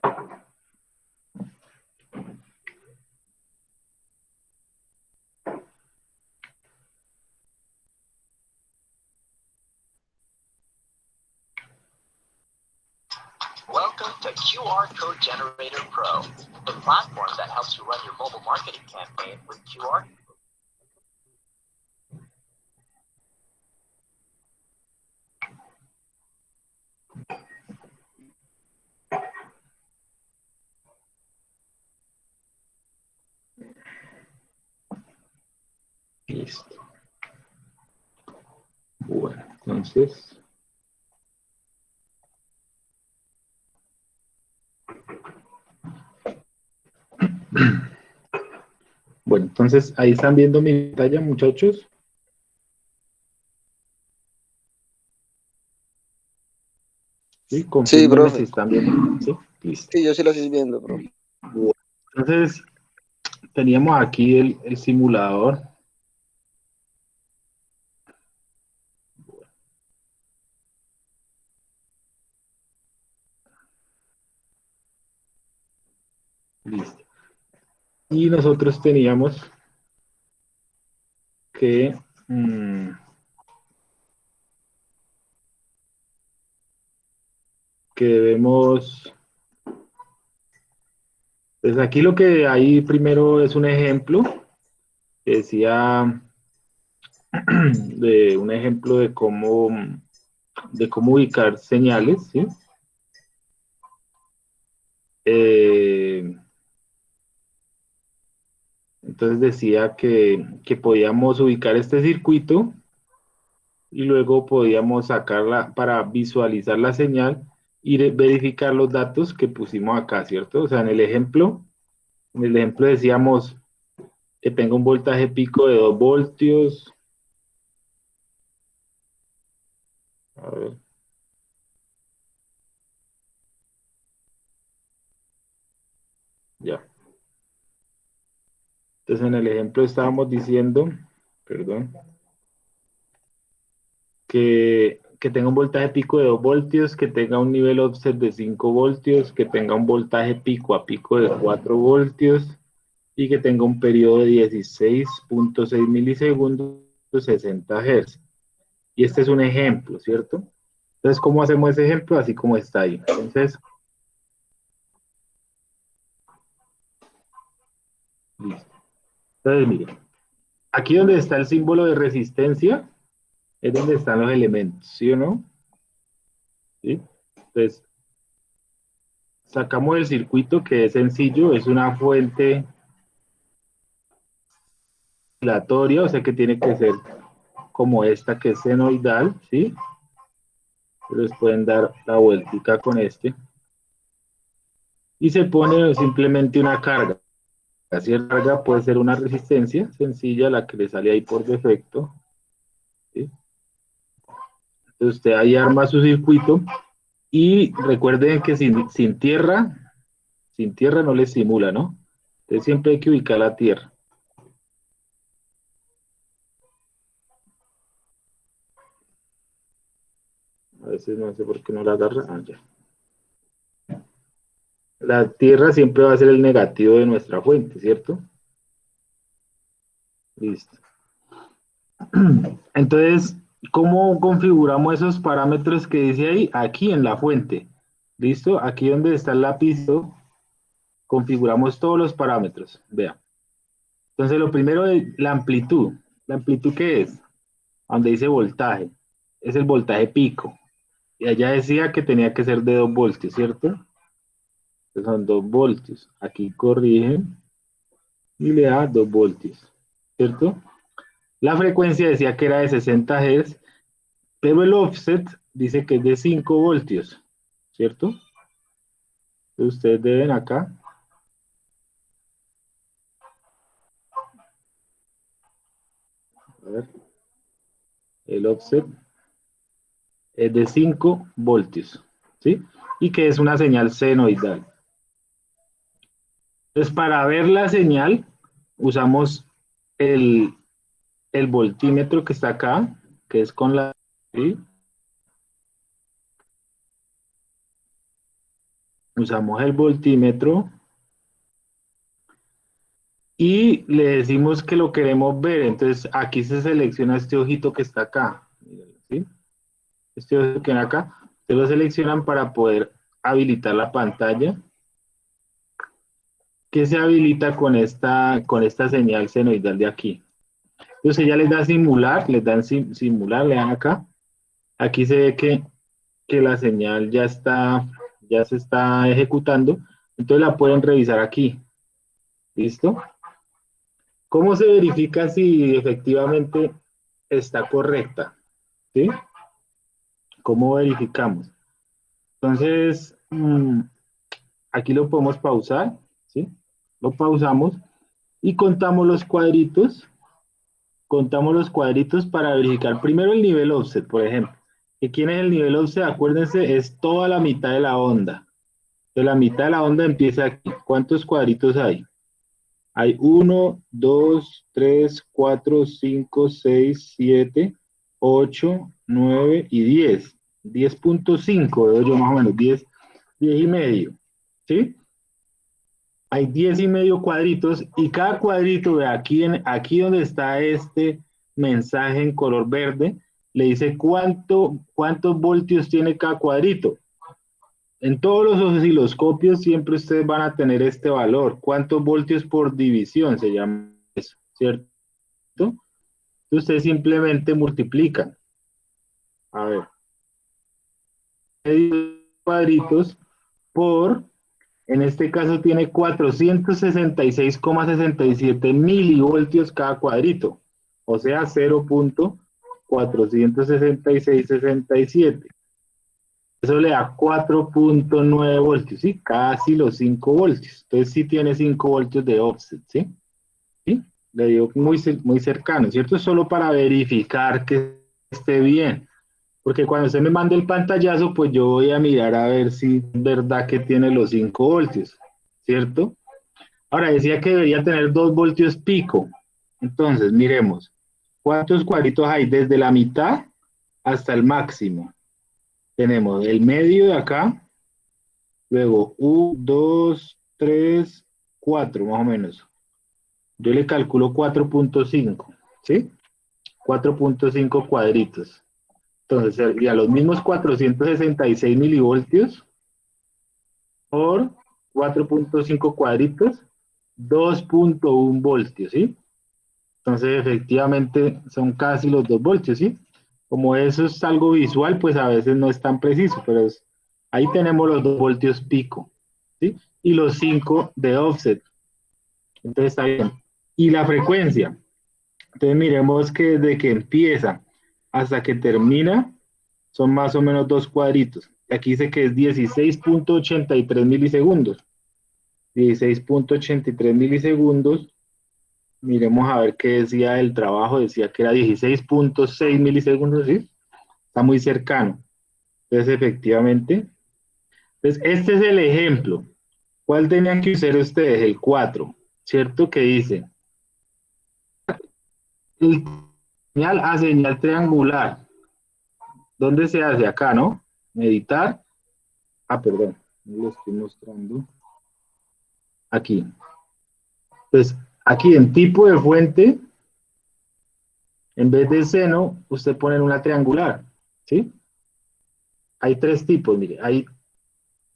Welcome to QR Code Generator Pro, the platform that helps you run your mobile marketing campaign with QR. Listo. Bueno, entonces... Bueno, entonces ahí están viendo mi pantalla, muchachos. Sí, confírmenme si profe. están viendo. Sí, listo. Sí, yo sí lo estoy viendo, profe. Bueno, entonces teníamos aquí el simulador. Listo. Y nosotros teníamos que debemos, pues aquí lo que hay primero es un ejemplo, que decía de un ejemplo de cómo ubicar señales, ¿sí? Entonces decía que podíamos ubicar este circuito y luego podíamos sacarla para visualizar la señal y verificar los datos que pusimos acá, ¿cierto? O sea, en el ejemplo decíamos que tenga un voltaje pico de 2 voltios. A ver. Ya. Entonces en el ejemplo estábamos diciendo, perdón, que tenga un voltaje pico de 2 voltios, que tenga un nivel offset de 5 voltios, que tenga un voltaje pico a pico de 4 voltios y que tenga un periodo de 16.6 milisegundos, 60 Hz. Y este es un ejemplo, ¿cierto? Entonces, ¿cómo hacemos ese ejemplo? Así como está ahí. Entonces, listo. Entonces, miren, aquí donde está el símbolo de resistencia, es donde están los elementos, ¿sí o no? ¿Sí? Entonces, sacamos el circuito que es sencillo, es una fuente oscilatoria, o sea que tiene que ser como esta que es senoidal, ¿sí? Les pueden dar la vueltica con este. Y se pone simplemente una carga. La carga puede ser una resistencia sencilla, la que le sale ahí por defecto, ¿sí? Entonces usted ahí arma su circuito y recuerden que sin tierra no le simula, ¿no? Entonces siempre hay que ubicar la tierra. A veces no sé por qué no la agarra. Ah, ya. La tierra siempre va a ser el negativo de nuestra fuente, ¿cierto? Listo. Entonces, ¿cómo configuramos esos parámetros que dice ahí? Aquí en la fuente. ¿Listo? Aquí donde está el lapicito, configuramos todos los parámetros. Vean. Entonces, lo primero es la amplitud. ¿La amplitud qué es? Donde dice voltaje. Es el voltaje pico. Y allá decía que tenía que ser de 2 voltios, ¿cierto? Entonces son 2 voltios. Aquí corrigen y le da 2 voltios, ¿cierto? La frecuencia decía que era de 60 Hz, pero el offset dice que es de 5 voltios, ¿cierto? Entonces ustedes deben acá. A ver. El offset es de 5 voltios, ¿sí? Y que es una señal senoidal. Entonces, para ver la señal, usamos el voltímetro que está acá, que es con la... ¿sí? usamos el voltímetro y le decimos que lo queremos ver. Entonces aquí se selecciona este ojito que está acá. ¿Sí? Este ojito que viene acá, se lo seleccionan para poder habilitar la pantalla, que se habilita con esta señal senoidal de aquí. Entonces ya les da simular, les dan simular, le dan acá. Aquí se ve que la señal ya se está ejecutando, entonces la pueden revisar aquí. ¿Listo? ¿Cómo se verifica si efectivamente está correcta? ¿Sí? ¿Cómo verificamos? Entonces, aquí lo podemos pausar, ¿sí? Lo pausamos y contamos los cuadritos para verificar primero el nivel offset, por ejemplo. ¿Y quién es el nivel offset? Acuérdense, es toda la mitad de la onda. De la mitad de la onda empieza aquí. ¿Cuántos cuadritos hay? Hay 1, 2, 3, 4, 5, 6, 7, 8, 9 y 10. 10.5, veo yo más o menos, 10 y medio. ¿Sí? Hay 10 y medio cuadritos y cada cuadrito, de aquí donde está este mensaje en color verde, le dice cuántos voltios tiene cada cuadrito. En todos los osciloscopios siempre ustedes van a tener este valor. ¿Cuántos voltios por división se llama eso? ¿Cierto? Ustedes simplemente multiplican. A ver. Cuadritos por, en este caso tiene 466,67 milivoltios cada cuadrito. O sea, 0.46667. Eso le da 4.9 voltios, ¿sí? Casi los 5 voltios. Entonces sí tiene 5 voltios de offset, ¿sí? ¿Sí? Le dio muy cercano, ¿cierto? Solo para verificar que esté bien. Porque cuando usted me mande el pantallazo, pues yo voy a mirar a ver si es verdad que tiene los 5 voltios, ¿cierto? Ahora decía que debería tener 2 voltios pico. Entonces, miremos. ¿Cuántos cuadritos hay? Desde la mitad hasta el máximo. Tenemos el medio de acá, luego 1, 2, 3, 4 más o menos. Yo le calculo 4.5, ¿sí? 4.5 cuadritos. Entonces sería los mismos 466 milivoltios por 4.5 cuadritos, 2.1 voltios, ¿sí? Entonces efectivamente son casi los 2 voltios, ¿sí? Como eso es algo visual, pues a veces no es tan preciso, pero ahí tenemos los 2 voltios pico, ¿sí? Y los 5 de offset. Entonces está bien. Y la frecuencia. Entonces miremos que desde que empieza hasta que termina son más o menos 2 cuadritos. Aquí dice que es 16.83 milisegundos. 16.83 milisegundos. Miremos a ver qué decía el trabajo. Decía que era 16.6 milisegundos, ¿sí? Está muy cercano. Entonces, efectivamente. Entonces, este es el ejemplo. ¿Cuál tenían que usar ustedes? El 4, ¿cierto? Que dice, el señal a señal triangular. ¿Dónde se hace? Acá, ¿no? Editar. Ah, perdón, no lo estoy mostrando. Aquí. Pues aquí en tipo de fuente, en vez de seno, usted pone una triangular, ¿sí? Hay 3 tipos, mire, ahí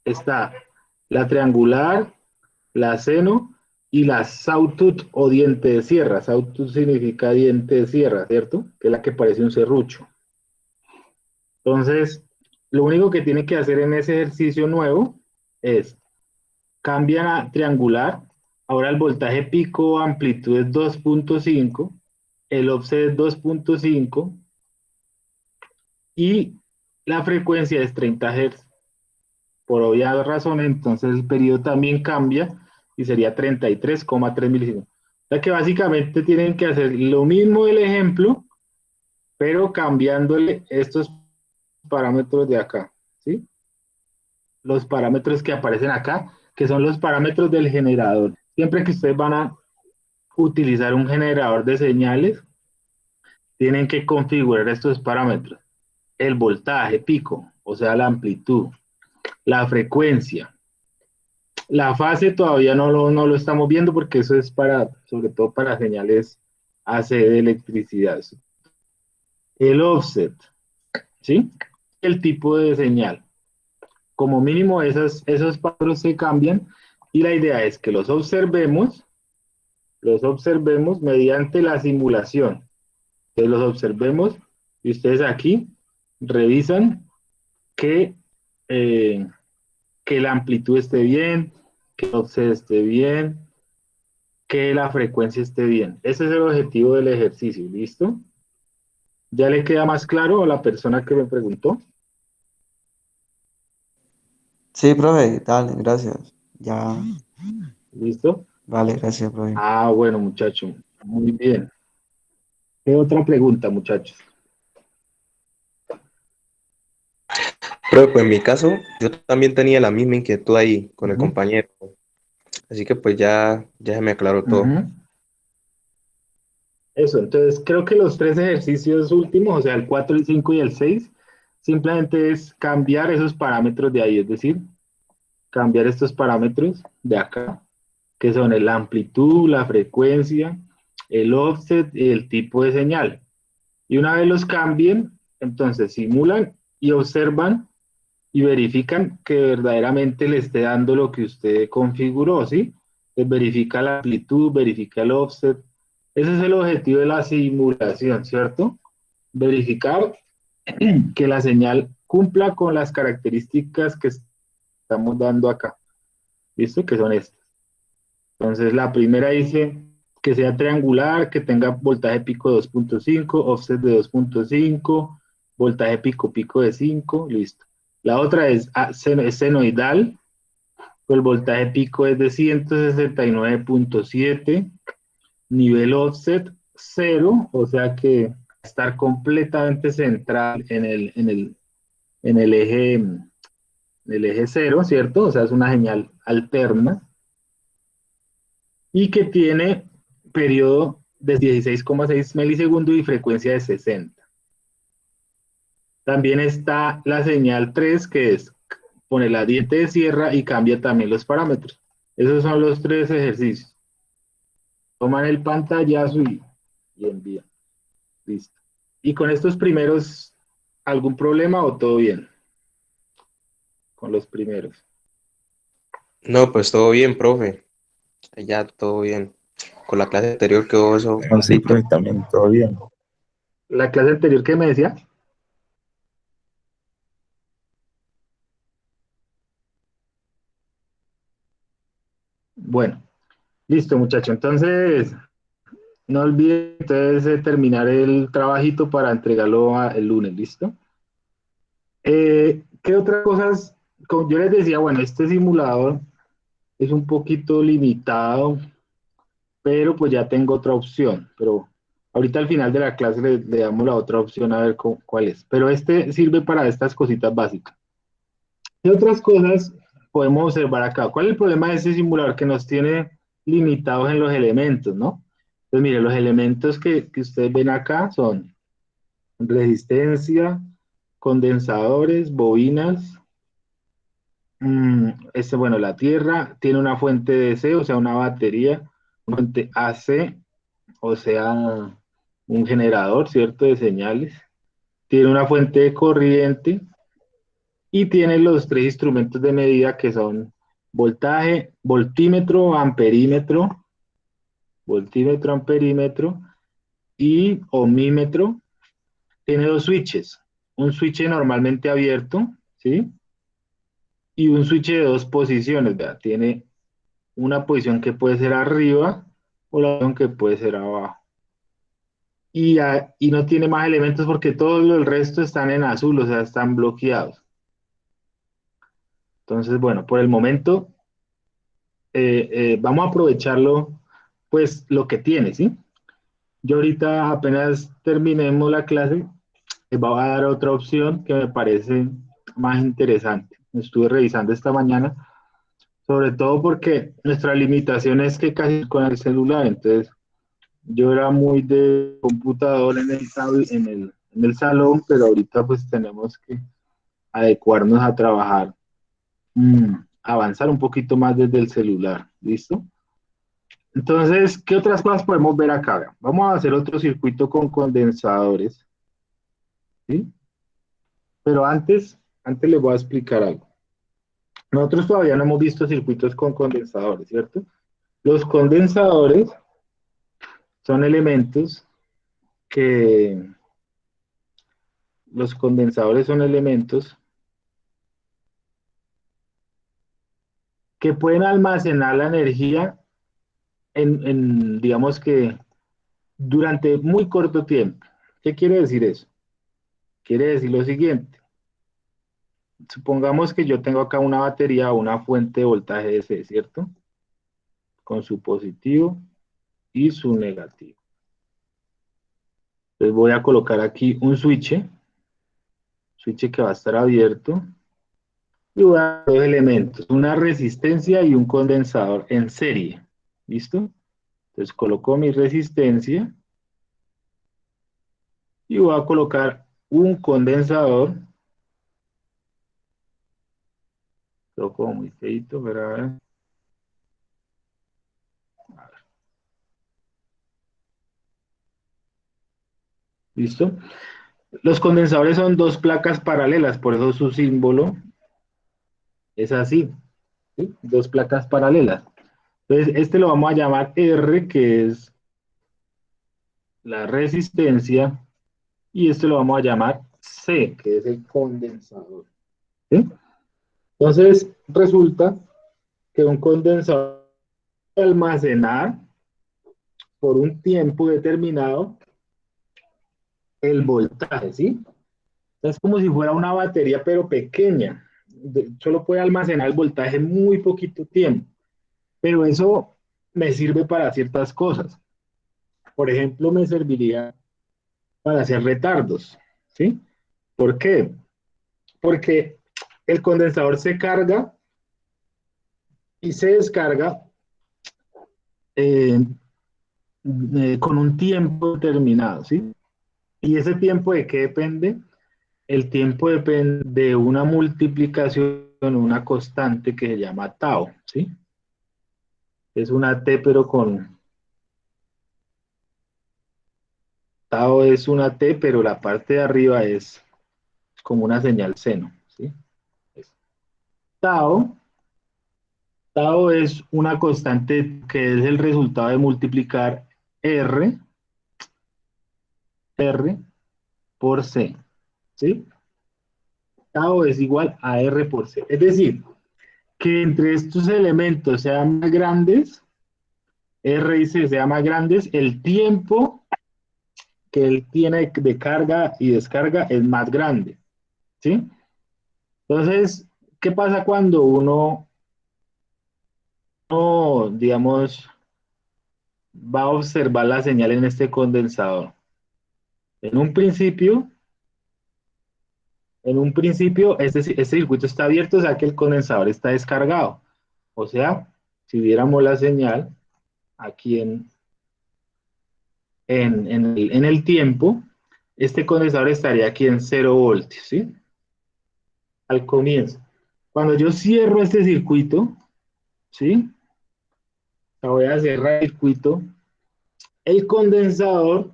está la triangular, la seno y la sawtooth o diente de sierra. Sawtooth significa diente de sierra, ¿cierto? Que es la que parece un serrucho. Entonces, lo único que tiene que hacer en ese ejercicio nuevo es cambian a triangular. Ahora el voltaje pico amplitud es 2.5, el offset es 2.5 y la frecuencia es 30 Hz. Por obvias razones, entonces el periodo también cambia y sería 33,3 milisegundos. O sea que básicamente tienen que hacer lo mismo del ejemplo, pero cambiándole estos parámetros de acá, ¿sí? Los parámetros que aparecen acá, que son los parámetros del generador. Siempre que ustedes van a utilizar un generador de señales, tienen que configurar estos parámetros. El voltaje pico, o sea, la amplitud, la frecuencia. La fase todavía no lo estamos viendo porque eso es para, sobre todo para señales AC de electricidad. El offset, ¿sí? El tipo de señal. Como mínimo esos patrones se cambian y la idea es que los observemos mediante la simulación. Entonces los observemos y ustedes aquí revisan que, eh, que la amplitud esté bien, que el offset esté bien, que la frecuencia esté bien. Ese es el objetivo del ejercicio, ¿listo? ¿Ya le queda más claro a la persona que me preguntó? Sí, profe, dale, gracias. Ya, ¿Listo? vale, gracias, profe. Ah, bueno, muchacho, muy bien. ¿Qué otra pregunta, muchachos? Pero pues en mi caso, yo también tenía la misma inquietud ahí con el Ujú, compañero. Así que pues ya se me aclaró todo. ujú. Eso, entonces creo que los tres ejercicios últimos, o sea, el 4, el 5 y el 6, simplemente es cambiar esos parámetros de ahí, es decir, cambiar estos parámetros de acá, que son la amplitud, la frecuencia, el offset y el tipo de señal. Y una vez los cambien, entonces simulan y observan y verifican que verdaderamente le esté dando lo que usted configuró, ¿sí? Entonces verifica la amplitud, verifica el offset. Ese es el objetivo de la simulación, ¿cierto? Verificar que la señal cumpla con las características que estamos dando acá. ¿Listo? Que son estas. Entonces, la primera dice que sea triangular, que tenga voltaje pico de 2.5, offset de 2.5, voltaje pico pico de 5, listo. La otra es senoidal, el voltaje pico es de 169.7, nivel offset 0, o sea que estar completamente central en el eje 0, ¿cierto? O sea, es una señal alterna y que tiene periodo de 16,6 milisegundos y frecuencia de 60. También está la señal 3, que es pone la diente de sierra y cambia también los parámetros. Esos son los tres ejercicios. Toman el pantallazo y envían. Listo. Y con estos primeros, ¿algún problema o todo bien? Con los primeros. No, pues todo bien, profe. Ya todo bien. Con la clase anterior quedó eso No, sí, bastante. profe, también todo bien. La clase anterior que me decía. Bueno, listo, muchacho. Entonces, no olviden entonces terminar el trabajito para entregarlo el lunes, ¿listo? ¿Qué otras cosas? Yo les decía, bueno, este simulador es un poquito limitado, pero pues ya tengo otra opción. Pero ahorita al final de la clase le damos la otra opción a ver cuál es. Pero este sirve para estas cositas básicas. ¿Qué otras cosas podemos observar acá? ¿Cuál es el problema de este simulador? Que nos tiene limitados en los elementos, ¿no? Pues mire, los elementos que ustedes ven acá son resistencia, condensadores, bobinas. Bueno, la Tierra tiene una fuente DC, o sea, una batería, una fuente AC, o sea, un generador, ¿cierto? De señales. Tiene una fuente de corriente y tiene los tres instrumentos de medida que son voltaje, voltímetro, amperímetro y ohmímetro. Tiene dos switches, un switch normalmente abierto, ¿sí? Y un switch de dos posiciones, ¿verdad? Tiene una posición que puede ser arriba o la posición que puede ser abajo. Y no tiene más elementos porque todo el resto están en azul, o sea, están bloqueados. Entonces, bueno, por el momento vamos a aprovecharlo, pues lo que tiene, ¿sí? Yo ahorita apenas terminemos la clase, les voy a dar otra opción que me parece más interesante. Estuve revisando esta mañana, sobre todo porque nuestra limitación es que casi con el celular, entonces yo era muy de computador en el salón, pero ahorita pues tenemos que adecuarnos a trabajar avanzar un poquito más desde el celular, ¿listo? Entonces, ¿qué otras cosas podemos ver acá? Vean, vamos a hacer otro circuito con condensadores, ¿sí? Pero antes les voy a explicar algo. Nosotros todavía no hemos visto circuitos con condensadores, ¿cierto? Los condensadores son elementos que, los condensadores son elementos que pueden almacenar la energía digamos que, durante muy corto tiempo. ¿Qué quiere decir eso? Quiere decir lo siguiente. Supongamos que yo tengo acá una batería o una fuente de voltaje DC, ¿cierto? Con su positivo y su negativo. Entonces voy a colocar aquí un switch que va a estar abierto, y voy a dar dos elementos, una resistencia y un condensador en serie. ¿Listo? Entonces coloco mi resistencia y voy a colocar un condensador. Lo como muy feito, pero a ver. ¿Listo? Los condensadores son dos placas paralelas, por eso su símbolo es así, ¿sí? Dos placas paralelas. Entonces, este lo vamos a llamar R, que es la resistencia, y este lo vamos a llamar C, que es el condensador. ¿Sí? Entonces, resulta que un condensador puede almacenar por un tiempo determinado el voltaje, ¿sí? Es como si fuera una batería, pero pequeña. Solo puede almacenar el voltaje muy poquito tiempo. Pero eso me sirve para ciertas cosas. Por ejemplo, me serviría para hacer retardos, ¿sí? ¿Por qué? Porque el condensador se carga y se descarga eh, con un tiempo determinado, ¿sí? ¿Y ese tiempo de qué depende? El tiempo depende de una multiplicación, una constante que se llama tau, ¿sí? Es una T, pero con tau es una T, pero la parte de arriba es como una señal seno, ¿sí? Tau, tau es una constante que es el resultado de multiplicar R por C, ¿sí? Tau es igual a R por C. Es decir, que entre estos elementos sean más grandes, R y C sean más grandes, el tiempo que él tiene de carga y descarga es más grande, ¿sí? Entonces, ¿qué pasa cuando digamos, va a observar la señal en este condensador? En un principio, este circuito está abierto, o sea que el condensador está descargado. O sea, si viéramos la señal aquí en el tiempo, este condensador estaría aquí en 0 voltios, ¿sí? Al comienzo. Cuando yo cierro este circuito, ¿sí? Voy a cerrar el circuito, el condensador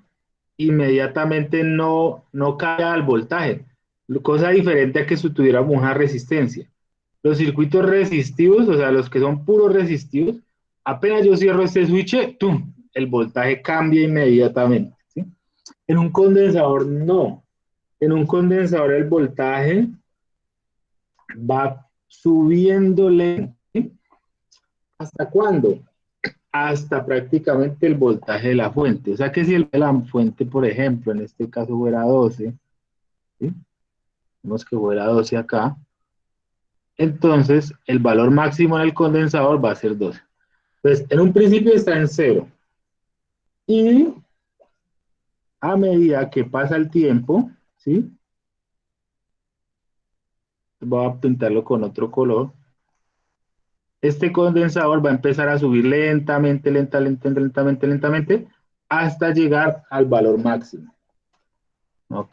inmediatamente no cae al voltaje. Cosa diferente a que si tuviéramos una resistencia. Los circuitos resistivos, o sea, los que son puros resistivos, apenas yo cierro este switch, ¡tum!, el voltaje cambia inmediatamente, ¿sí? En un condensador no. En un condensador el voltaje va subiendo lento, ¿sí? ¿Hasta cuándo? Hasta prácticamente el voltaje de la fuente. O sea que si la fuente, por ejemplo, en este caso fuera 12, ¿sí? Vemos que fuera 12 acá, entonces el valor máximo en el condensador va a ser 12. Entonces, en un principio está en 0. Y a medida que pasa el tiempo, ¿sí? Voy a pintarlo con otro color. Este condensador va a empezar a subir lentamente, lentamente, hasta llegar al valor máximo. No,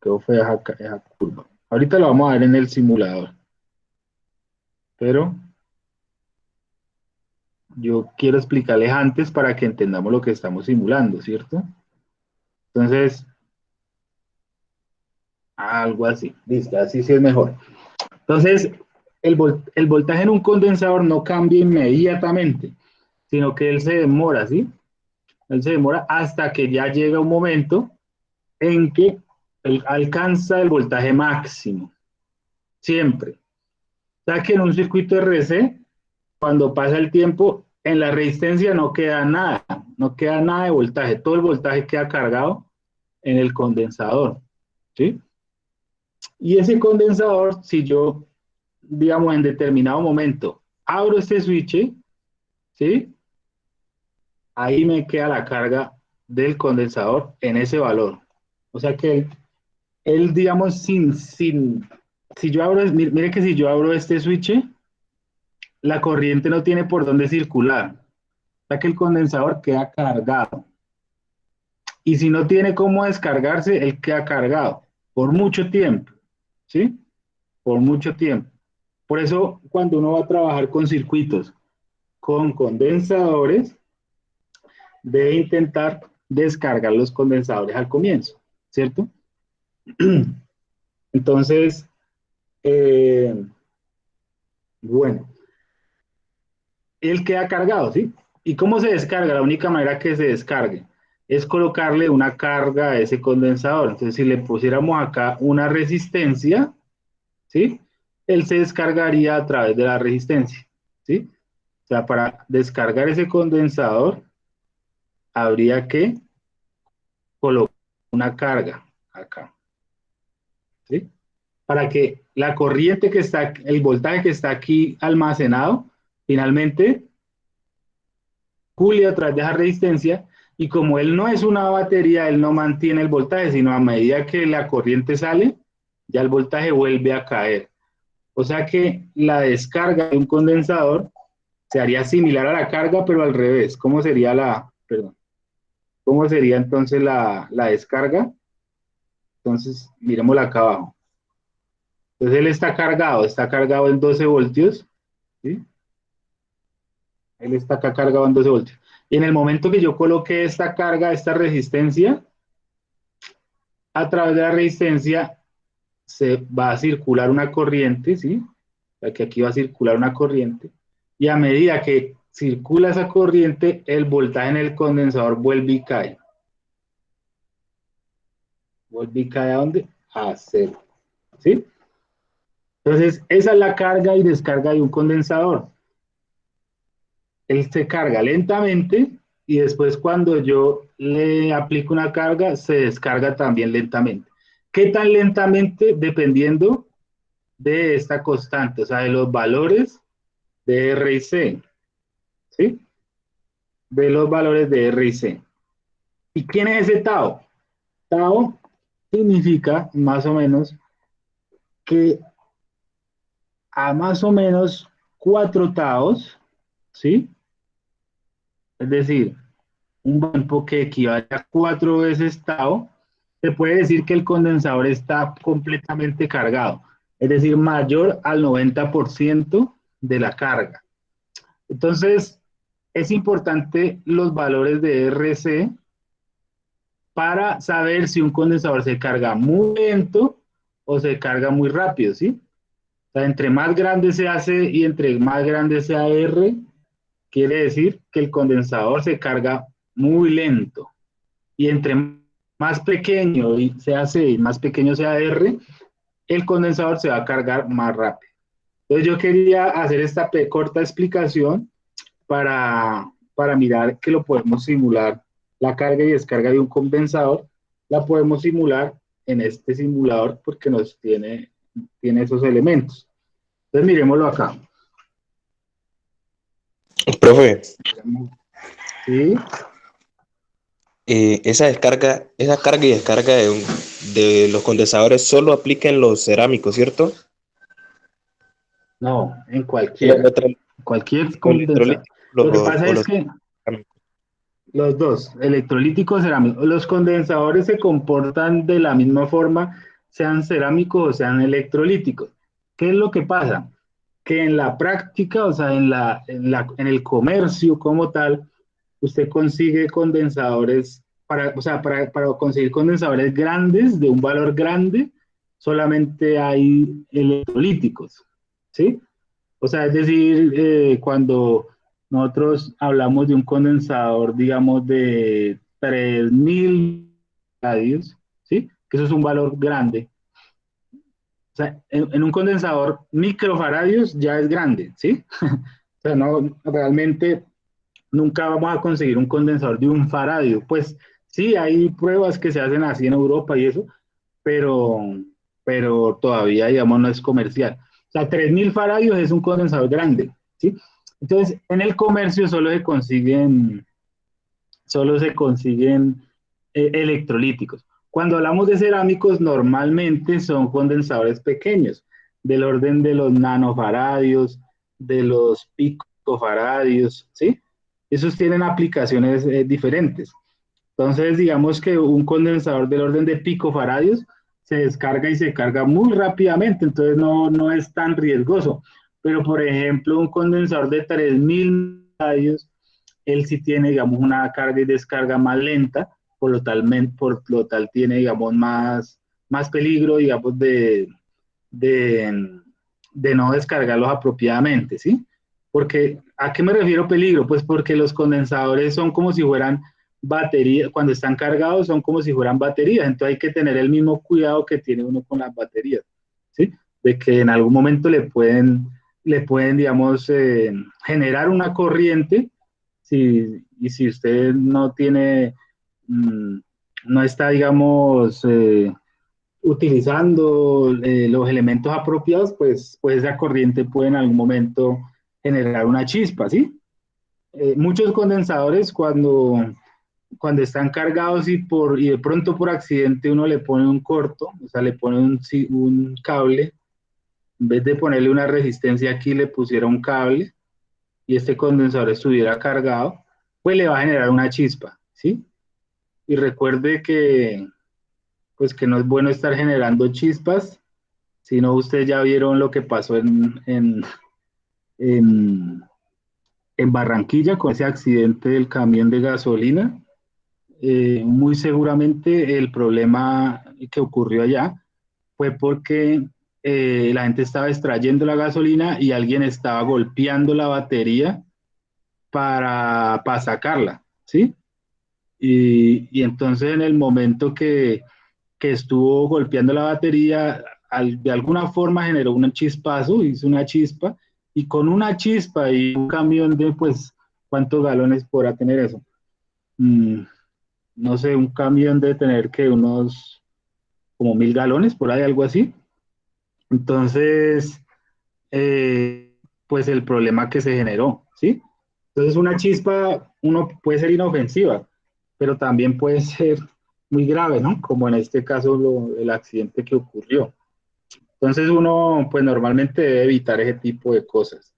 quedó fea esa curva. Ahorita lo vamos a ver en el simulador. pero yo quiero explicarles antes para que entendamos lo que estamos simulando, ¿cierto? Entonces, algo así, listo, así sí es mejor. Entonces, el voltaje en un condensador no cambia inmediatamente, sino que él se demora, ¿sí? Él se demora hasta que ya llega un momento en que él alcanza el voltaje máximo, siempre. O sea que en un circuito RC, cuando pasa el tiempo, en la resistencia no queda nada, no queda nada de voltaje, todo el voltaje queda cargado en el condensador, ¿sí? Y ese condensador, si yo, digamos, en determinado momento abro este switch, ¿sí? Ahí me queda la carga del condensador en ese valor. O sea que él digamos, si yo abro, mire que si yo abro este switch, la corriente no tiene por dónde circular. O sea que el condensador queda cargado. Y si no tiene cómo descargarse, él queda cargado por mucho tiempo, ¿sí? Por mucho tiempo. Por eso, cuando uno va a trabajar con circuitos, con condensadores, debe intentar descargar los condensadores al comienzo, ¿cierto? Entonces, bueno, él queda cargado, ¿sí? ¿Y cómo se descarga? La única manera que se descargue es colocarle una carga a ese condensador. Entonces, si le pusiéramos acá una resistencia, ¿sí? Él se descargaría a través de la resistencia, ¿sí? O sea, para descargar ese condensador, habría que colocar una carga acá, ¿sí? Para que la corriente que está, el voltaje que está aquí almacenado, finalmente circule a través de esa resistencia, y como él no es una batería, él no mantiene el voltaje, sino a medida que la corriente sale, ya el voltaje vuelve a caer. O sea que la descarga de un condensador se haría similar a la carga, pero al revés. ¿Cómo sería perdón, cómo sería entonces la descarga? Entonces, miremosla acá abajo. Entonces él está cargado en 12 voltios, ¿sí? Él está acá cargado en 12 voltios. Y en el momento que yo coloque esta carga, esta resistencia, a través de la resistencia se va a circular una corriente, ¿sí? O sea que aquí va a circular una corriente, y a medida que circula esa corriente, el voltaje en el condensador vuelve y cae. ¿Vuelve y cae a dónde? A cero, ¿sí? Entonces, esa es la carga y descarga de un condensador. Él se carga lentamente y después cuando yo le aplico una carga, se descarga también lentamente. ¿Qué tan lentamente? Dependiendo de esta constante, o sea, de los valores de R y C, ¿sí? De los valores de R y C. ¿Y quién es ese tau? Tau significa más o menos que a más o menos 4 taos, ¿sí? Es decir, un tiempo que equivale a 4 veces tau, se puede decir que el condensador está completamente cargado, es decir, mayor al 90% de la carga. Entonces, es importante los valores de RC para saber si un condensador se carga muy lento o se carga muy rápido, ¿sí? O sea, entre más grande se hace y entre más grande sea R, quiere decir que el condensador se carga muy lento. Y entre más pequeño se hace y más pequeño sea R, el condensador se va a cargar más rápido. Entonces yo quería hacer esta corta explicación para mirar que lo podemos simular. La carga y descarga de un condensador la podemos simular en este simulador porque tiene esos elementos. Entonces miremoslo acá. Profe, ¿Sí? esa carga y descarga de los condensadores solo aplica en los cerámicos, ¿cierto? No, en Los cualquiera. Cualquier condensador. Lo que pasa o es los que los dos, electrolíticos, cerámicos, los condensadores se comportan de la misma forma, sean cerámicos o sean electrolíticos. ¿Qué es lo que pasa? que en la práctica, o sea, en el comercio como tal, usted consigue condensadores, o sea, para conseguir condensadores grandes, de un valor grande, solamente hay electrolíticos, ¿sí? O sea, es decir, cuando nosotros hablamos de un condensador, digamos, de 3000 radios, ¿sí? Que eso es un valor grande. O sea, en un condensador microfaradios ya es grande, ¿sí? O sea, no, realmente nunca vamos a conseguir un condensador de un faradio. Pues sí, hay pruebas que se hacen así en Europa y eso, pero, pero todavía, digamos, no es comercial. O sea, 3000 faradios es un condensador grande, ¿sí? Entonces, en el comercio solo se consiguen electrolíticos. Cuando hablamos de cerámicos, normalmente son condensadores pequeños, del orden de los nanofaradios, de los picofaradios, ¿sí? Esos tienen aplicaciones diferentes. Entonces, digamos que un condensador del orden de picofaradios se descarga y se carga muy rápidamente, entonces no es tan riesgoso. Pero, por ejemplo, un condensador de 3000 faradios, él sí tiene, digamos, una carga y descarga más lenta, por lo tal tiene, digamos, más peligro, digamos, de, de no descargarlos apropiadamente, ¿sí? Porque, ¿a qué me refiero peligro? Pues porque los condensadores son como si fueran baterías, cuando están cargados son como si fueran baterías, entonces hay que tener el mismo cuidado que tiene uno con las baterías, ¿sí? De que en algún momento le pueden digamos, generar una corriente, y si usted no tiene, mm, no está, digamos, utilizando los elementos apropiados, pues esa corriente puede en algún momento generar una chispa, ¿sí? Muchos condensadores cuando están cargados y de pronto por accidente uno le pone un corto, o sea, le pone un cable, en vez de ponerle una resistencia aquí, le pusiera un cable y este condensador estuviera cargado, pues le va a generar una chispa, ¿sí? Y recuerde pues que no es bueno estar generando chispas. Si no, ustedes ya vieron lo que pasó en, en Barranquilla con ese accidente del camión de gasolina. Muy seguramente el problema que ocurrió allá fue porque la gente estaba extrayendo la gasolina y alguien estaba golpeando la batería para sacarla, ¿sí? Y entonces en el momento que estuvo golpeando la batería, de alguna forma generó un chispazo, hizo una chispa, y con una chispa y un camión de, pues, ¿cuántos galones podrá tener eso? Mm, no sé, un camión de tener que unos como 1000 galones, por ahí, algo así. Entonces, pues el problema que se generó, ¿sí? Entonces una chispa, uno puede ser inofensiva, pero también puede ser muy grave, ¿no? Como en este caso el accidente que ocurrió. Entonces uno, pues normalmente debe evitar ese tipo de cosas,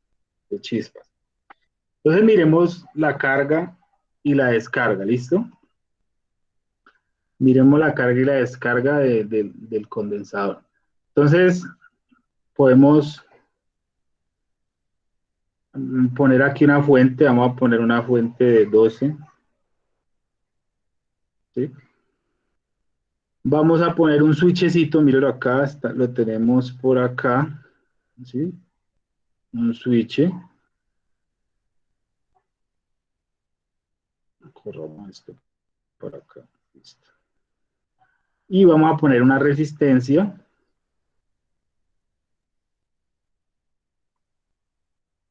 de chispas. Entonces miremos la carga y la descarga, ¿listo? Miremos la carga y la descarga del condensador. Entonces podemos poner aquí una fuente, vamos a poner una fuente de 12, ¿sí? Vamos a poner un switchecito, míralo acá, lo tenemos por acá, ¿sí? Un switch. Corramos esto por acá, listo. Y vamos a poner una resistencia.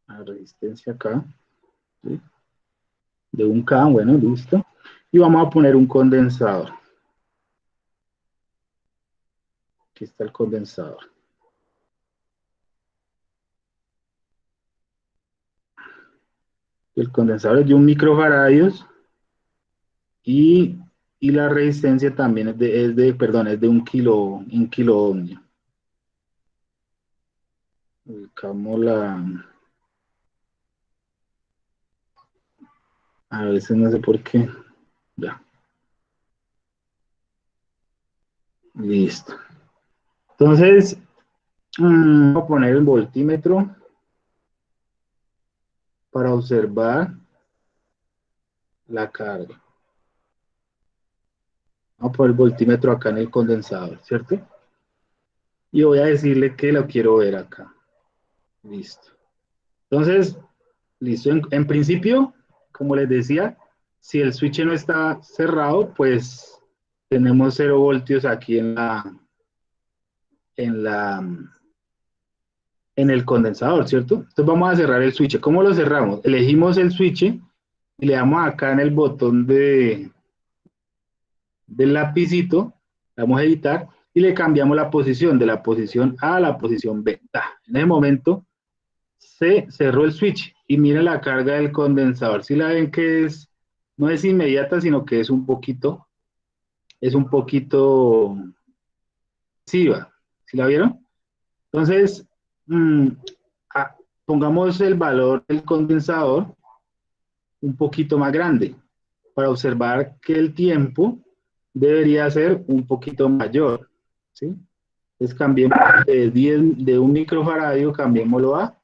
Una resistencia acá, ¿sí? De 1K, bueno, listo. Y vamos a poner un condensador. Aquí está el condensador. El condensador es de 1 microfaradios y, y la resistencia también es de 1 kilo ohmio. Ubicamos a veces no sé por qué, ya, listo. Entonces, voy a poner el voltímetro. para observar la carga. Vamos a poner el voltímetro acá en el condensador, ¿cierto? Y voy a decirle que lo quiero ver acá. Listo. Entonces, listo. En principio, como les decía, si el switch no está cerrado, pues tenemos 0 voltios aquí en la, en el condensador, ¿cierto? Entonces vamos a cerrar el switch. ¿Cómo lo cerramos? Elegimos el switch y le damos acá en el botón del lapicito, vamos a editar y le cambiamos la posición de la posición A a la posición B. En ese momento se cerró el switch y miren la carga del condensador. Si la ven que no es inmediata, sino que es un poquito pasiva. ¿Sí la vieron? Entonces, ah, pongamos el valor del condensador un poquito más grande para observar que el tiempo debería ser un poquito mayor, ¿sí? Entonces cambiemos de 1 microfaradio, cambiémoslo a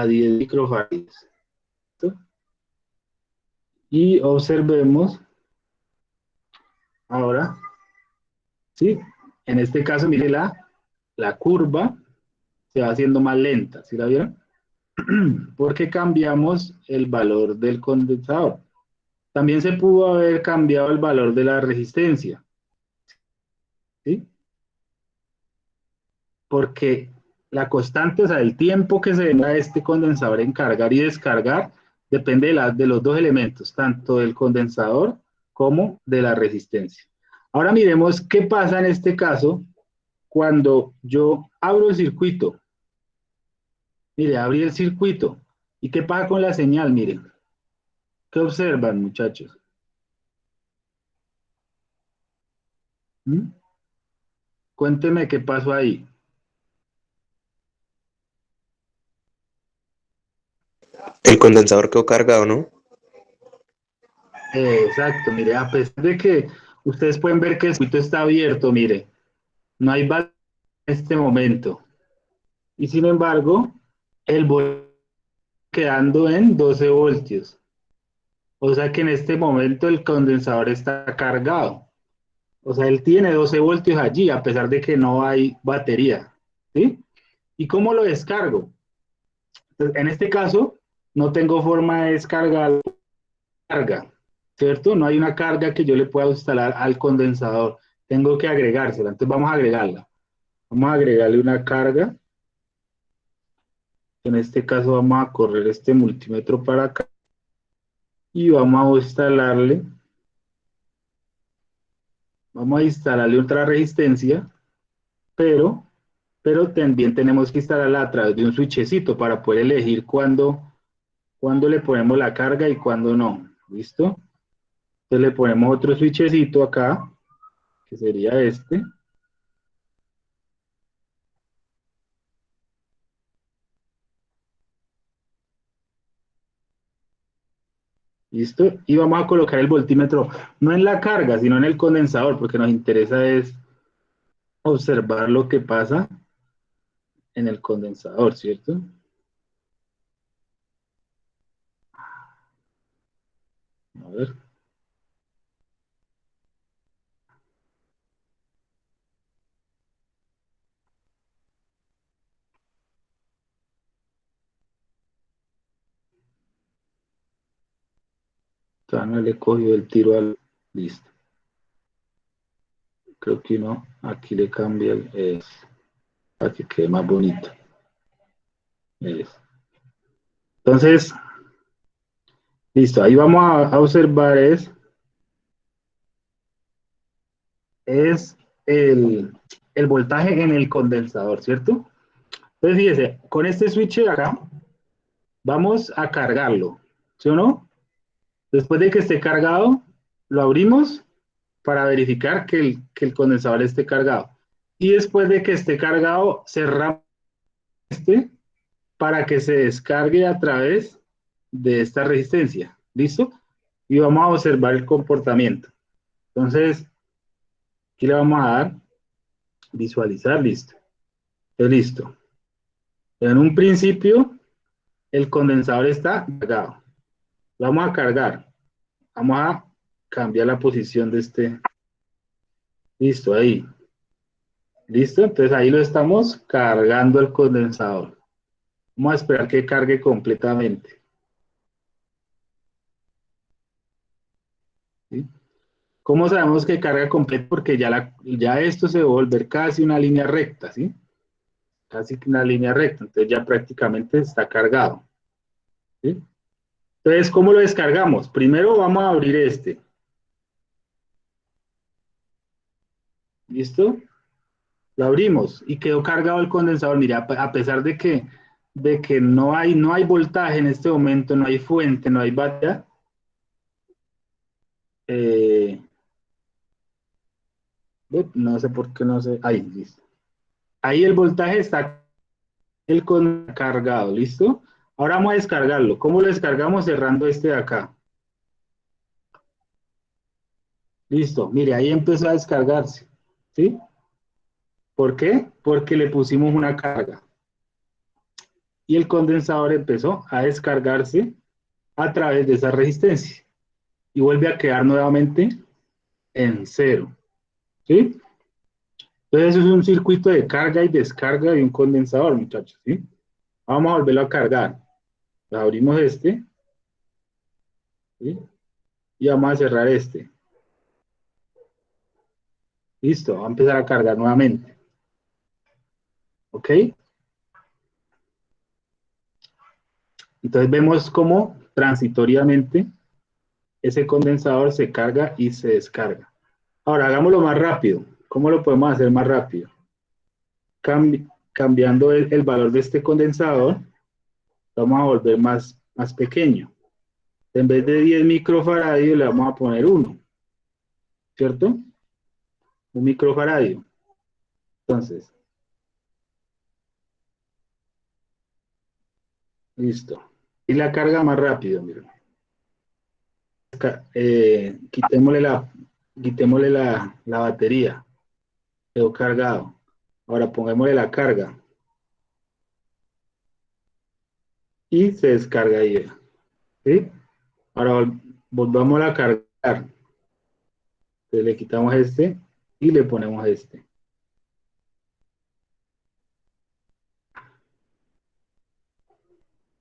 10 microfarados. ¿Listo? Y observemos ahora, ¿sí? En este caso, mire la curva se va haciendo más lenta, ¿sí la vieron? Porque cambiamos el valor del condensador. También se pudo haber cambiado el valor de la resistencia, ¿sí? Porque la constante, o sea, el tiempo que se demora este condensador en cargar y descargar, depende de los dos elementos, tanto del condensador como de la resistencia. Ahora miremos qué pasa en este caso cuando yo abro el circuito. Mire, abrí el circuito. ¿Y qué pasa con la señal? Miren. ¿Qué observan, muchachos? ¿Mm? Cuénteme qué pasó ahí. El condensador quedó cargado, ¿no? Exacto, mire, a pesar de que ustedes pueden ver que el circuito está abierto, mire, no hay batería en este momento. Y sin embargo, el voltaje quedando en 12 voltios. O sea que en este momento el condensador está cargado. O sea, él tiene 12 voltios allí, a pesar de que no hay batería. ¿Sí? ¿Y cómo lo descargo? Entonces, en este caso, no tengo forma de descargar carga, ¿cierto? No hay una carga que yo le pueda instalar al condensador. Tengo que agregársela. Entonces vamos a agregarla. Vamos a agregarle una carga. En este caso vamos a correr este multímetro para acá y vamos a instalarle otra resistencia, pero también tenemos que instalarla a través de un switchecito para poder elegir cuándo le ponemos la carga y cuándo no. ¿Listo? Entonces le ponemos otro switchecito acá, que sería este. ¿Listo? Y vamos a colocar el voltímetro, no en la carga, sino en el condensador, porque nos interesa es observar lo que pasa en el condensador, ¿cierto? A ver. No le cogió el tiro al... Listo. Creo que no. Aquí le cambia para que quede más bonito. Entonces, listo. Ahí vamos a observar es el voltaje en el condensador, ¿cierto? Entonces, fíjese, con este switch de acá, vamos a cargarlo, ¿sí o no? Después de que esté cargado, lo abrimos para verificar que el condensador esté cargado. Y después de que esté cargado, cerramos este para que se descargue a través de esta resistencia. ¿Listo? Y vamos a observar el comportamiento. Entonces, aquí le vamos a dar visualizar, listo. Listo. En un principio, el condensador está cargado. Vamos a cargar. Vamos a cambiar la posición de este. Listo, ahí. Listo, entonces ahí lo estamos cargando el condensador. Vamos a esperar que cargue completamente. ¿Sí? ¿Cómo sabemos que carga completo? Porque ya esto se va a volver casi una línea recta, ¿sí? Casi que una línea recta, entonces ya prácticamente está cargado. ¿Sí? Entonces, ¿cómo lo descargamos? Primero vamos a abrir este. ¿Listo? Lo abrimos y quedó cargado el condensador. Mira, a pesar de que no hay voltaje en este momento, no hay fuente, no hay batería, eh, no sé por qué no sé. Ahí, listo. Ahí el voltaje está cargado, ¿listo? Ahora vamos a descargarlo. ¿Cómo lo descargamos? Cerrando este de acá. Listo, mire, ahí empezó a descargarse, ¿sí? ¿Por qué? Porque le pusimos una carga. Y el condensador empezó a descargarse a través de esa resistencia. Y vuelve a quedar nuevamente en cero, ¿sí? Entonces eso es un circuito de carga y descarga de un condensador, muchachos, ¿sí? Vamos a volverlo a cargar. Abrimos este, ¿sí? Y vamos a cerrar este. Listo, va a empezar a cargar nuevamente. ¿Ok? Entonces vemos cómo transitoriamente ese condensador se carga y se descarga. Ahora, hagámoslo más rápido. ¿Cómo lo podemos hacer más rápido? Cambiando el valor de este condensador, vamos a volver más pequeño. En vez de 10 microfaradio, le vamos a poner 1, ¿cierto? 1 microfaradio. Entonces, listo. Y la carga más rápido, miren. Quitémosle la batería. Quedó cargado. Ahora pongámosle la carga. Y se descarga ahí. ¿Sí? Ahora volvamos a cargar. Entonces le quitamos este y le ponemos este.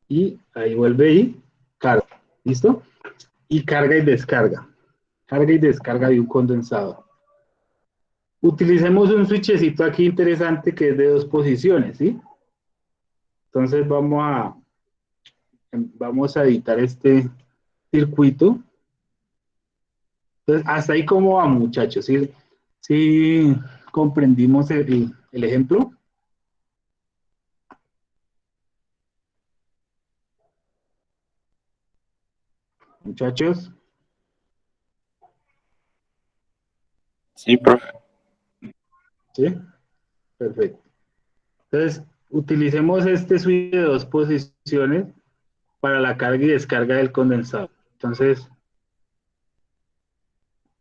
Y ahí vuelve y carga. ¿Listo? Y carga y descarga. Carga y descarga de un condensador. Utilicemos un switchecito aquí interesante que es de 2 posiciones, ¿sí? Entonces vamos a editar este circuito. Entonces, hasta ahí cómo va, muchachos. ¿Sí comprendimos el ejemplo? Muchachos, Sí, profe. ¿sí? Perfecto. Entonces, utilicemos este switch de 2 posiciones para la carga y descarga del condensador. Entonces,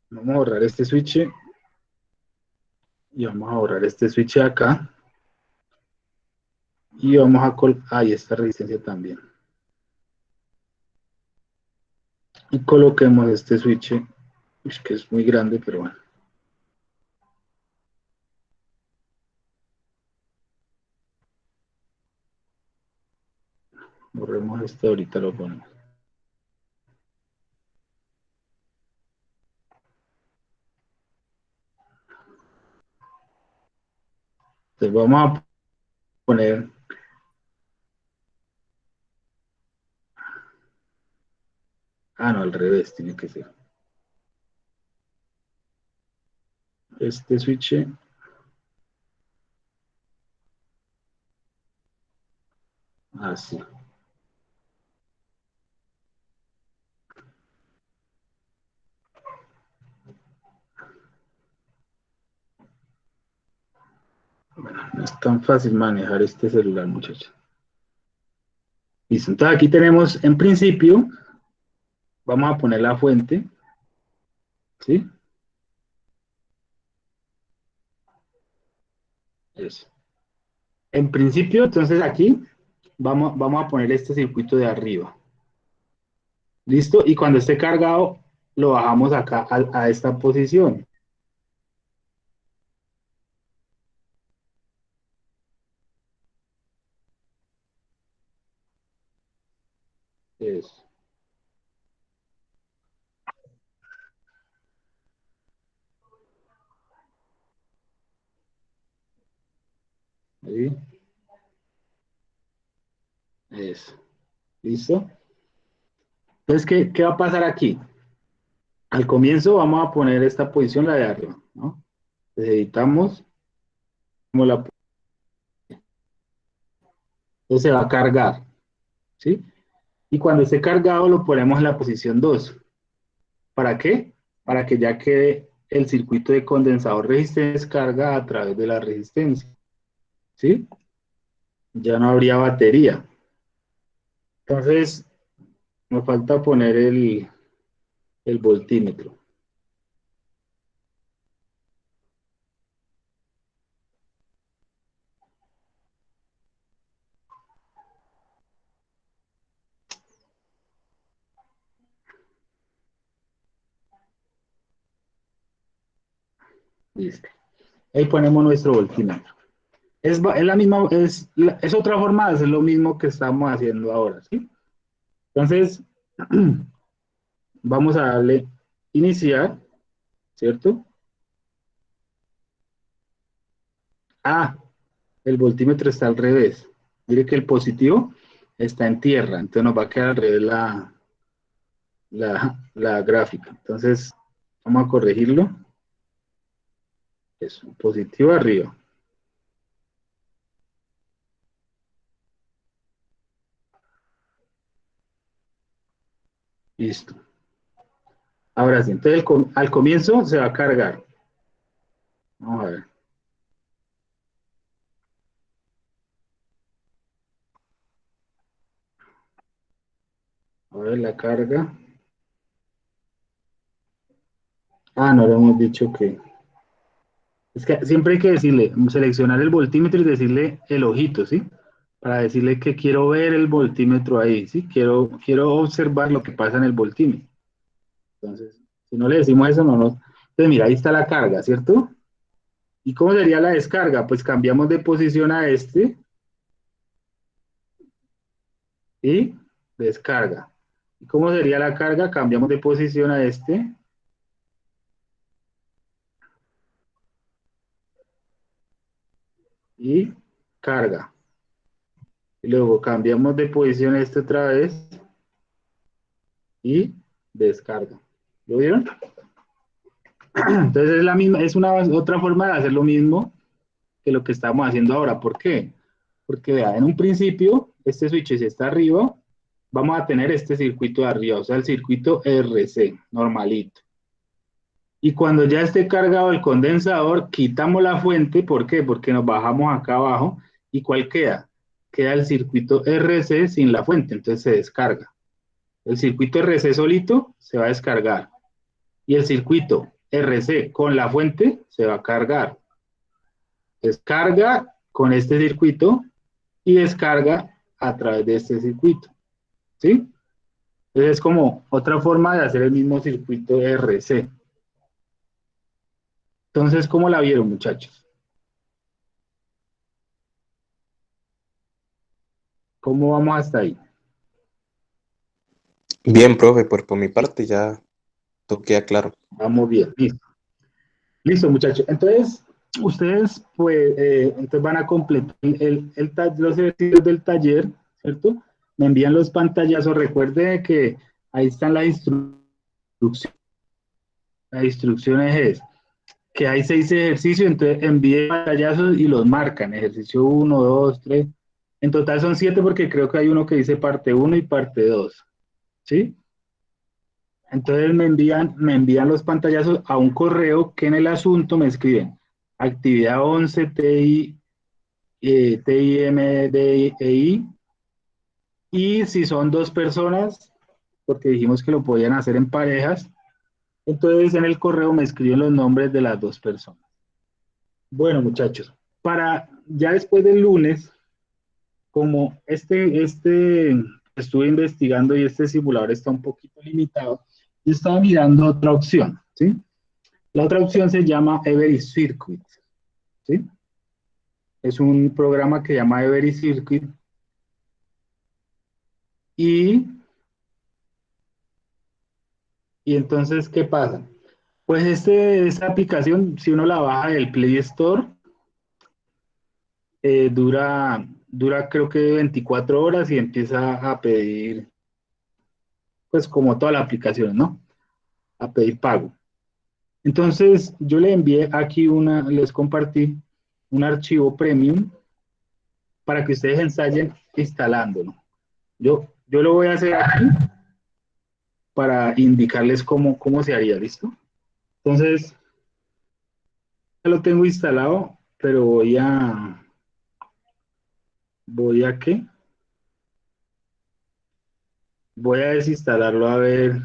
vamos a borrar este switch y vamos a borrar este switch de acá y vamos a ahí esta resistencia también. Y coloquemos este switch, que es muy grande, pero bueno. Borremos este, ahorita lo ponemos. Entonces vamos a poner, no, al revés tiene que ser. Este switch, así. Bueno, no es tan fácil manejar este celular, muchachos. Listo, entonces aquí tenemos, en principio, vamos a poner la fuente, ¿sí? Eso. En principio, entonces aquí vamos a poner este circuito de arriba. ¿Listo? Y cuando esté cargado, lo bajamos acá a esta posición. Eso. Ahí. Eso. ¿Listo? Entonces, ¿qué va a pasar aquí? Al comienzo vamos a poner esta posición, la de arriba, ¿no? Entonces editamos, como entonces se va a cargar, ¿sí? Y cuando esté cargado lo ponemos en la posición 2. ¿Para qué? Para que ya quede el circuito de condensador resistencia carga a través de la resistencia, ¿sí? Ya no habría batería. Entonces, me falta poner el voltímetro. Listo. Ahí ponemos nuestro voltímetro. Es la misma, es otra forma de hacer lo mismo que estamos haciendo ahora, ¿sí? Entonces, vamos a darle iniciar, ¿cierto? Ah, el voltímetro está al revés. Mire que el positivo está en tierra, entonces nos va a quedar al revés la gráfica. Entonces, vamos a corregirlo. Eso, positivo arriba. Listo. Ahora sí, entonces al comienzo se va a cargar. Vamos a ver. A ver la carga. Ah, no le hemos dicho que... Es que siempre hay que decirle, seleccionar el voltímetro y decirle el ojito, ¿sí? Para decirle que quiero ver el voltímetro ahí, ¿sí? Quiero observar lo que pasa en el voltímetro. Entonces, si no le decimos eso, no nos... Entonces, mira, ahí está la carga, ¿cierto? ¿Y cómo sería la descarga? Pues cambiamos de posición a este y descarga. ¿Y cómo sería la carga? Cambiamos de posición a este y carga. Y luego cambiamos de posición a este otra vez y descarga. ¿Lo vieron? Entonces es la misma, es una otra forma de hacer lo mismo que lo que estamos haciendo ahora. ¿Por qué? Porque vea, en un principio, este switch si está arriba, vamos a tener este circuito de arriba, o sea, el circuito RC, normalito. Y cuando ya esté cargado el condensador, quitamos la fuente, ¿por qué? Porque nos bajamos acá abajo, ¿y cuál queda? Queda el circuito RC sin la fuente, entonces se descarga. El circuito RC solito se va a descargar. Y el circuito RC con la fuente se va a cargar. Descarga con este circuito y descarga a través de este circuito. ¿Sí? Entonces es como otra forma de hacer el mismo circuito RC. Entonces, ¿cómo la vieron, muchachos? ¿Cómo vamos hasta ahí? Bien, profe, por mi parte ya todo queda claro. Vamos bien, listo. Listo, muchachos. Entonces, ustedes pues, entonces van a completar los ejercicios del taller, ¿cierto? Me envían los pantallazos. Recuerde que ahí están las instrucciones. Las instrucciones es que hay 6 ejercicios, entonces envíen pantallazos y los marcan. Ejercicio 1, 2, 3. En total son 7 porque creo que hay uno que dice parte 1 y parte 2. ¿Sí? Entonces me envían los pantallazos a un correo que en el asunto me escriben actividad 11 TIMDEI, y si son 2 personas, porque dijimos que lo podían hacer en parejas, entonces en el correo me escriben los nombres de las 2 personas. Bueno, muchachos, para ya después del lunes, como estuve investigando y este simulador está un poquito limitado, yo estaba mirando otra opción, ¿sí? La otra opción se llama Every Circuit, ¿sí? Es un programa que se llama Every Circuit y, y entonces, ¿qué pasa? Pues esta aplicación, si uno la baja del Play Store, dura creo que 24 horas y empieza a pedir, pues como toda la aplicación, ¿no? A pedir pago. Entonces, yo le envié aquí les compartí un archivo premium para que ustedes ensayen instalándolo. Yo lo voy a hacer aquí para indicarles cómo se haría, ¿listo? Entonces, ya lo tengo instalado, pero ¿voy a qué? Voy a desinstalarlo a ver,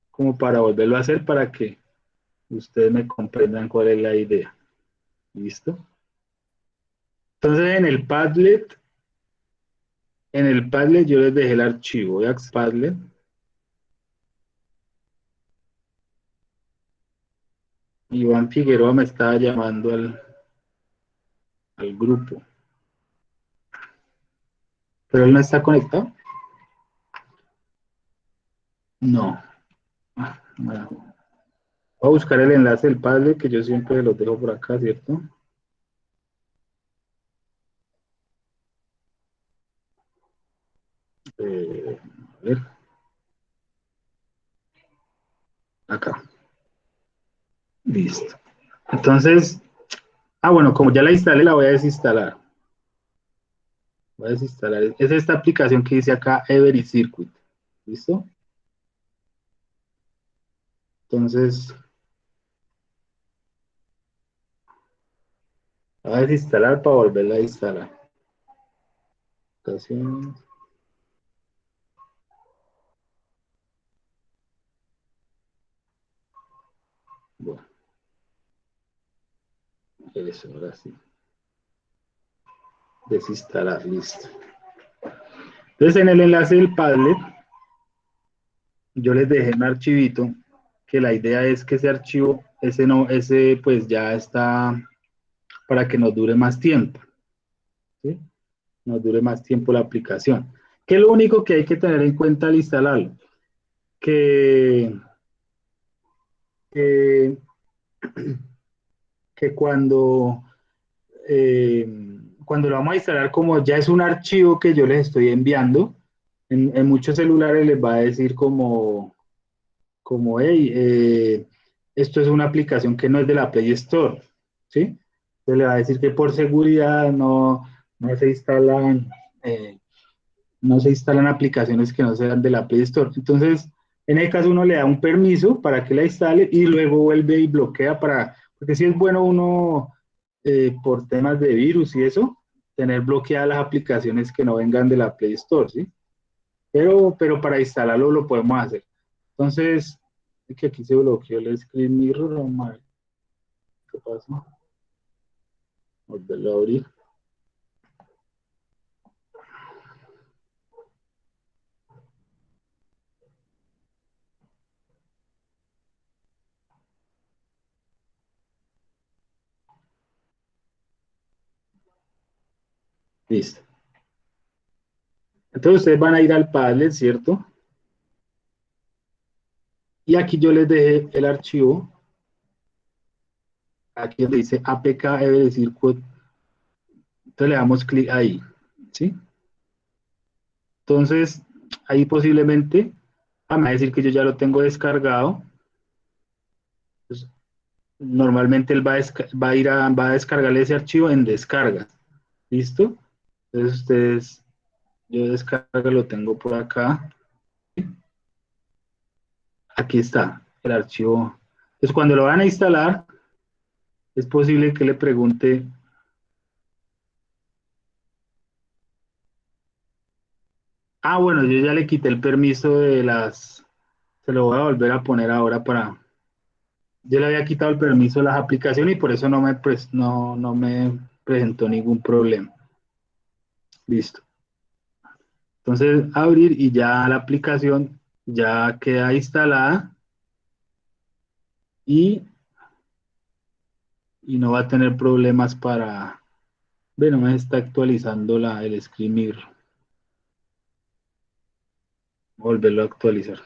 como para volverlo a hacer para que ustedes me comprendan cuál es la idea. ¿Listo? Entonces, en el Padlet yo les dejé el archivo. Voy a Padlet. Iván Figueroa me estaba llamando al grupo. ¿Pero él no está conectado? No. Bueno. Voy a buscar el enlace del Padlet, que yo siempre los dejo por acá, ¿cierto? A ver. Acá. Listo. Entonces, bueno, como ya la instalé, la voy a desinstalar. Voy a desinstalar. Es esta aplicación que dice acá, Every Circuit. ¿Listo? Entonces, voy a desinstalar para volverla a instalar. Aplicaciones. Bueno, eso, ahora sí. Desinstalar, listo. Entonces, en el enlace del Padlet, yo les dejé un archivito, que la idea es que ese archivo, ese pues ya está para que nos dure más tiempo, ¿sí? Nos dure más tiempo la aplicación. ¿Qué es lo único que hay que tener en cuenta al instalarlo? Que, que, que cuando lo vamos a instalar, como ya es un archivo que yo les estoy enviando, en muchos celulares les va a decir hey, esto es una aplicación que no es de la Play Store, ¿sí? Entonces le va a decir que por seguridad no se instalan, eh, no se instalan aplicaciones que no sean de la Play Store. Entonces, en el caso uno le da un permiso para que la instale y luego vuelve y bloquea porque si es bueno uno, por temas de virus y eso, tener bloqueadas las aplicaciones que no vengan de la Play Store, ¿sí? Pero para instalarlo lo podemos hacer. Entonces, es que aquí se bloqueó el screen mirror, madre. ¿Qué pasó? Volverlo a abrir. Listo. Entonces ustedes van a ir al Padlet, ¿cierto? Y aquí yo les dejé el archivo. Aquí donde dice APK Every Circuit. Entonces le damos clic ahí, ¿sí? Entonces, ahí posiblemente me va a decir que yo ya lo tengo descargado. Entonces, normalmente él va a descargarle ese archivo en descargas. ¿Listo? Entonces yo descarga, lo tengo por acá. Aquí está el archivo. Entonces cuando lo van a instalar, es posible que le pregunte, bueno, yo ya le quité el permiso se lo voy a volver a poner ahora yo le había quitado el permiso de las aplicaciones y por eso no me presentó ningún problema. Listo. Entonces, abrir y ya la aplicación ya queda instalada y no va a tener problemas para... Bueno, me está actualizando el Screen Mirror. Volverlo a actualizar.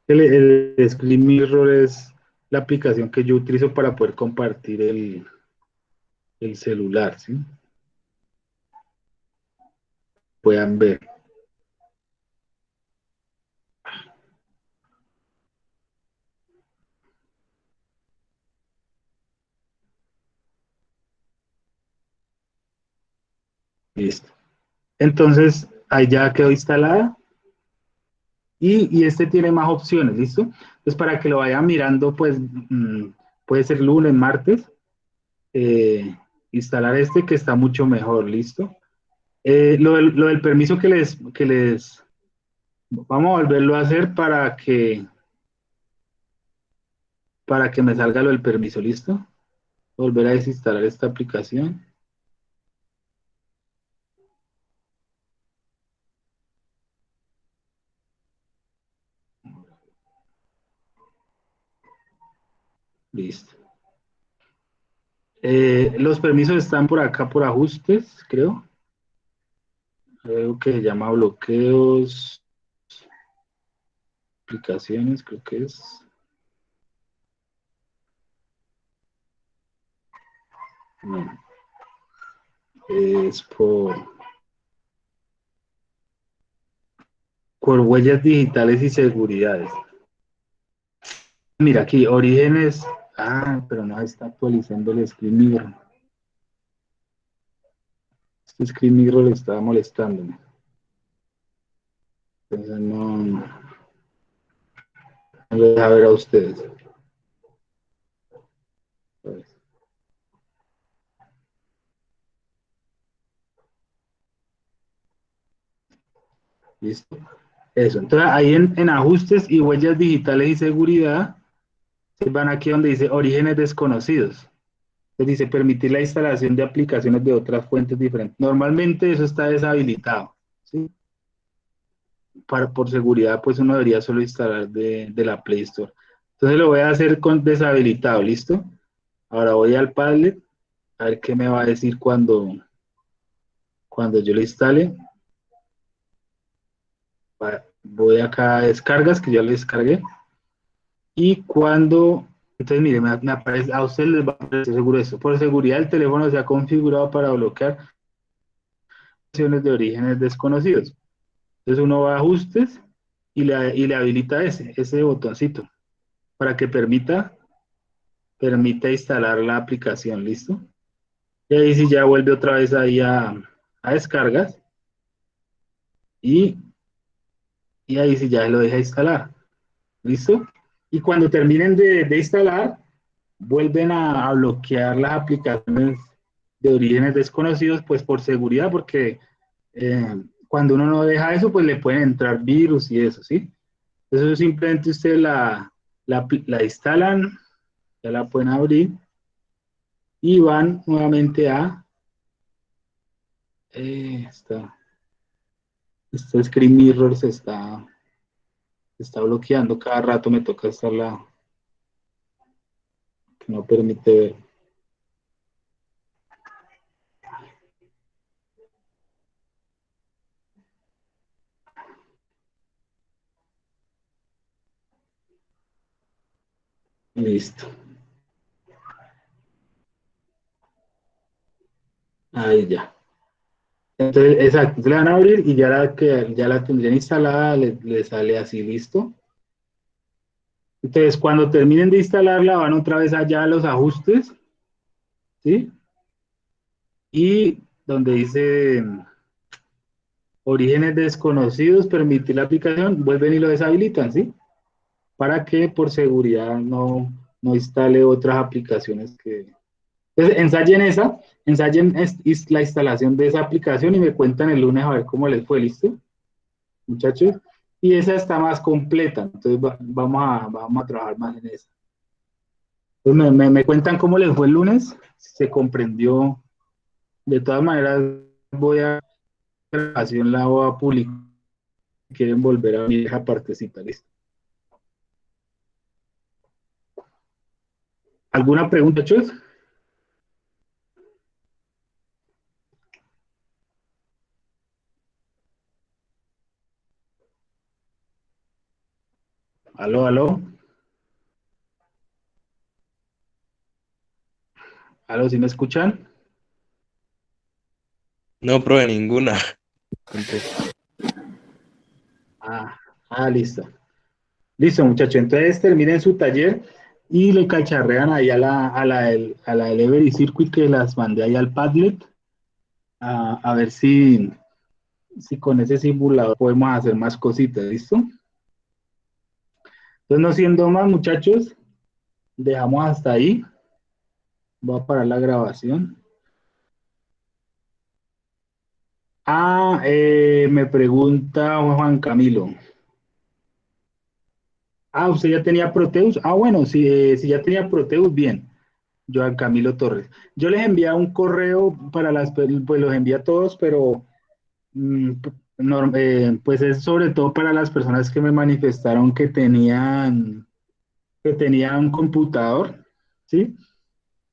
El Screen Mirror es la aplicación que yo utilizo para poder compartir el celular, ¿sí? Puedan ver. Listo. Entonces, ahí ya quedó instalada. Y este tiene más opciones, ¿listo? Entonces, para que lo vayan mirando, pues, puede ser lunes, martes, instalar este que está mucho mejor, ¿listo? Lo del permiso vamos a volverlo a hacer para que me salga lo del permiso, ¿listo? Volver a desinstalar esta aplicación. Listo. Los permisos están por acá por ajustes, creo. Creo que se llama bloqueos, aplicaciones, creo que es. No, es por huellas digitales y seguridades. Mira aquí, orígenes. Ah, pero no está actualizando el Screen Mirror. Este Screen Mirror le estaba molestándome. Entonces no lo deja ver a ustedes. Listo. Eso. Entonces ahí en ajustes y huellas digitales y seguridad, se van aquí donde dice orígenes desconocidos. Entonces dice permitir la instalación de aplicaciones de otras fuentes diferentes. Normalmente eso está deshabilitado, ¿sí? Por seguridad, pues uno debería solo instalar de la Play Store. Entonces lo voy a hacer con deshabilitado, ¿listo? Ahora voy al Padlet, a ver qué me va a decir cuando yo lo instale. Voy acá a descargas, que ya lo descargué. Y entonces mire, me aparece, a usted les va a aparecer seguro esto. Por seguridad el teléfono se ha configurado para bloquear opciones de orígenes desconocidos. Entonces uno va a ajustes y le habilita ese botoncito para que permita instalar la aplicación, ¿listo? Y ahí sí ya vuelve otra vez ahí a descargas y ahí sí ya lo deja instalar, ¿listo? Y cuando terminen de instalar, vuelven a bloquear las aplicaciones de orígenes desconocidos, pues por seguridad, porque cuando uno no deja eso, pues le pueden entrar virus y eso, ¿sí? Entonces simplemente ustedes la instalan, ya la pueden abrir y van nuevamente a este Screen Mirror se está bloqueando, cada rato me toca estarla, que no permite ver. Listo. Ahí ya. Entonces, exacto, le van a abrir y ya la tendrían instalada, le sale así, listo. Entonces, cuando terminen de instalarla, van otra vez allá a los ajustes, ¿sí? Y donde dice orígenes desconocidos, permitir la aplicación, vuelven y lo deshabilitan, ¿sí? Para que por seguridad no instale otras aplicaciones que... Entonces, ensayen la instalación de esa aplicación y me cuentan el lunes a ver cómo les fue, ¿listo? Muchachos, y esa está más completa, entonces vamos a trabajar más en esa. Pues me cuentan cómo les fue el lunes, si se comprendió. De todas maneras, voy a grabación la voy a publicar. Si quieren volver a mi esa partecita, ¿listo? ¿Alguna pregunta, chicos? Aló, aló. Aló, ¿sí me escuchan? No, profe, ninguna. Contesto. Listo. Listo, muchachos. Entonces terminen su taller y le cacharrean ahí a la del Every Circuit que las mandé ahí al Padlet. A ver si con ese simulador podemos hacer más cositas, ¿listo? Entonces, no siendo más, muchachos, dejamos hasta ahí. Voy a parar la grabación. Me pregunta Juan Camilo. ¿Usted ya tenía Proteus? Bueno, si ya tenía Proteus, bien. Joan Camilo Torres. Yo les envié un correo para pues los envié a todos, pero mm, pues es sobre todo para las personas que me manifestaron que tenían un computador, ¿sí?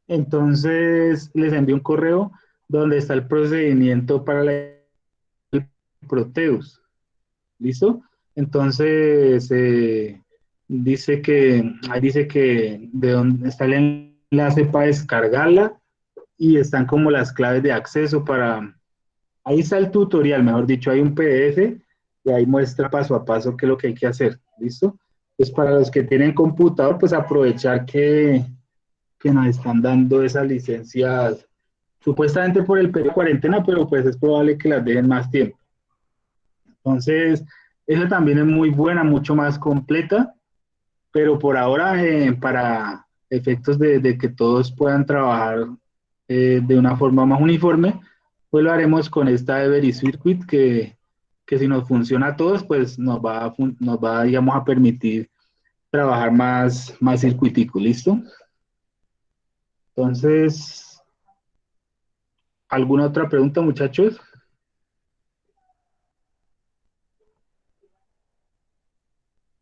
Entonces les envié un correo donde está el procedimiento para el Proteus. ¿Listo? Entonces, ahí dice que de dónde está el enlace para descargarla y están como las claves de acceso ahí está el tutorial, mejor dicho, hay un PDF y ahí muestra paso a paso qué es lo que hay que hacer. ¿Listo? Pues para los que tienen computador, pues aprovechar que nos están dando esas licencias supuestamente por el periodo de cuarentena, pero pues es probable que las dejen más tiempo. Entonces, esa también es muy buena, mucho más completa, pero por ahora, para efectos de que todos puedan trabajar de una forma más uniforme, pues lo haremos con esta Every Circuit que si nos funciona a todos, pues nos va, digamos, a permitir trabajar más circuitico, ¿listo? Entonces, ¿alguna otra pregunta, muchachos?